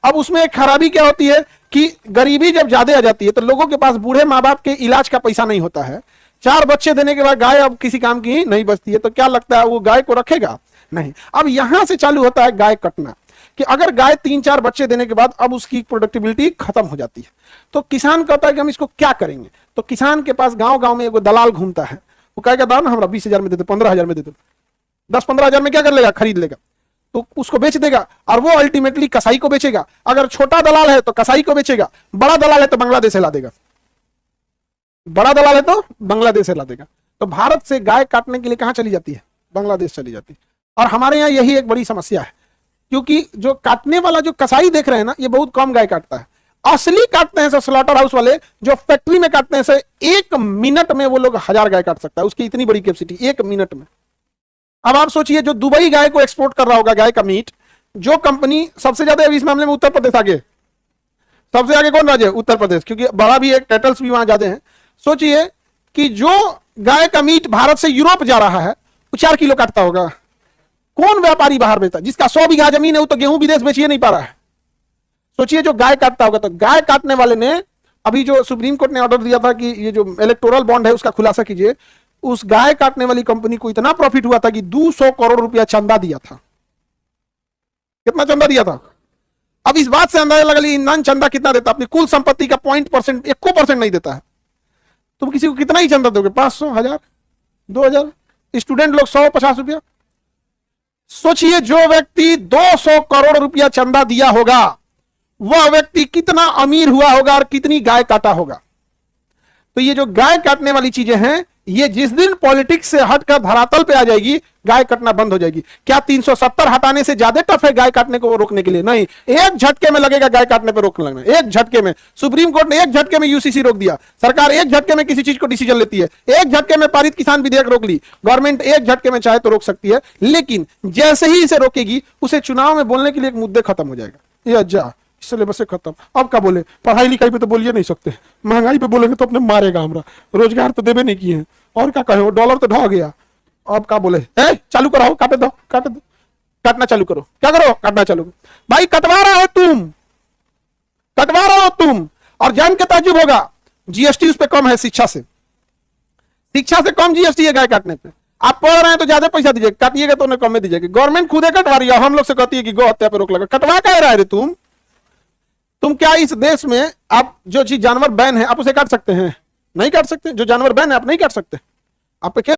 अब उसमें एक खराबी क्या होती है कि गरीबी जब ज्यादा आ जाती है तो लोगों के पास बूढ़े माँ बाप के इलाज का पैसा नहीं होता है। 4 बच्चे देने के बाद गाय अब किसी काम की नहीं बचती है, तो क्या लगता है वो गाय को रखेगा? नहीं। अब यहां से चालू होता है गाय कटना, कि अगर गाय 3-4 बच्चे देने के बाद अब उसकी प्रोडक्टिविटी खत्म हो जाती है, तो किसान कहता है कि हम इसको क्या करेंगे। तो किसान के पास गांव गांव में एक दलाल घूमता है, वो कहेगा दाम हमरा 20,000 में दे दो, 15,000 में दे दो। 10-15,000 में क्या कर लेगा? खरीद लेगा, तो उसको बेच देगा और वो अल्टीमेटली कसाई को बेचेगा। अगर छोटा दलाल है तो कसाई को बेचेगा, बड़ा दलाल है तो बांग्लादेश से ला देगा, बड़ा दलाल है तो बांग्लादेश से ला देगा। तो भारत से गाय काटने के लिए कहां चली जाती है? बांग्लादेश चली जाती है। और हमारे यहाँ यही एक बड़ी समस्या है, क्योंकि जो काटने वाला जो कसाई देख रहे हैं ना, ये बहुत कम गाय काटता है। असली काटते हैं स्लॉटर हाउस वाले, जो फैक्ट्री में काटते हैं से 1 मिनट में वो लोग 1000 गाय काट सकता है, उसकी इतनी बड़ी कैपेसिटी 1 मिनट में। अब आप सोचिए, जो दुबई गाय को एक्सपोर्ट कर रहा होगा गाय का मीट, जो कंपनी सबसे ज्यादा इस मामले में उत्तर प्रदेश आगे, सबसे आगे कौन राज्य है? उत्तर प्रदेश, क्योंकि बड़ा भी है, कैटल्स भी वहां ज्यादा हैं। सोचिए कि जो गाय का मीट भारत से यूरोप जा रहा है वो 4 किलो काटता होगा। कौन व्यापारी बाहर बेचता? जिसका 100 बीघा जमीन है वो तो गेहूं विदेश बेचिए नहीं पा रहा है। सोचिए जो गाय काटता होगा। तो गाय काटने वाले ने, अभी जो सुप्रीम कोर्ट ने ऑर्डर दिया था कि ये जो इलेक्टोरल बॉन्ड है उसका खुलासा कीजिए, उस गाय काटने वाली कंपनी को इतना प्रॉफिट हुआ था कि 200 करोड़ रुपया चंदा दिया था। कितना चंदा दिया था? अब इस बात से अंदाजा लगा लीजिए ईंधन चंदा कितना देता? अपनी कुल संपत्ति का 0.% 1% नहीं देता है। तुम किसी को कितना ही चंदा दोगे? 500, 1000, 2000, स्टूडेंट लोग 100-50 रुपया। सोचिए जो व्यक्ति 200 करोड़ रुपया चंदा दिया होगा, वह व्यक्ति कितना अमीर हुआ होगा और कितनी गाय काटा होगा। तो ये जो गाय काटने वाली चीजें हैं, ये जिस दिन पॉलिटिक्स से हटकर धरातल पे आ जाएगी, गाय काटना बंद हो जाएगी। क्या 370 हटाने से ज्यादा टफ है गाय काटने को रोकने के लिए? नहीं, एक झटके में लगेगा गाय काटने पर रोक लगना, एक झटके में। सुप्रीम कोर्ट ने एक झटके में यूसीसी रोक दिया, सरकार एक झटके में किसी चीज को डिसीजन लेती है, एक झटके में पारित किसान विधेयक रोक ली। गवर्नमेंट एक झटके में चाहे तो रोक सकती है, लेकिन जैसे ही इसे रोकेगी, उसे चुनाव में बोलने के लिए एक मुद्दे खत्म हो जाएगा। ये अच्छा सिलेबस से खत्म। अब क्या बोले? पढ़ाई लिखाई पे तो बोलिए नहीं सकते, महंगाई पे बोलेंगे तो अपने मारेगा हमरा, रोजगार तो देवे नहीं किए हैं, और क्या कहे? डॉलर तो ढह गया। अब क्या बोले? चालू कराओ, काटे दो, काटे दो, काटना चालू करो। क्या करो? काटना चालू करो। भाई कटवा रहा है तुम, कटवा रहे हो तुम, और जान के ताज्जुब होगा जीएसटी उस पर कम है शिक्षा से, शिक्षा से कम जीएसटी है गाय काटने पे। आप पढ़ रहे हैं तो ज्यादा पैसा दीजिए, काटिएगा तो उन्हें कम में दीजिएगा। गवर्नमेंट खुदे कटवा रही है, हम लोग से कहती है कि गौ हत्या पे रोक लगा। कटवा क्या रहा है तुम क्या इस देश में आप जो चीज जानवर बैन है आप उसे काट सकते हैं? नहीं काट सकते। जो जानवर बैन है आप नहीं काट सकते। आप पे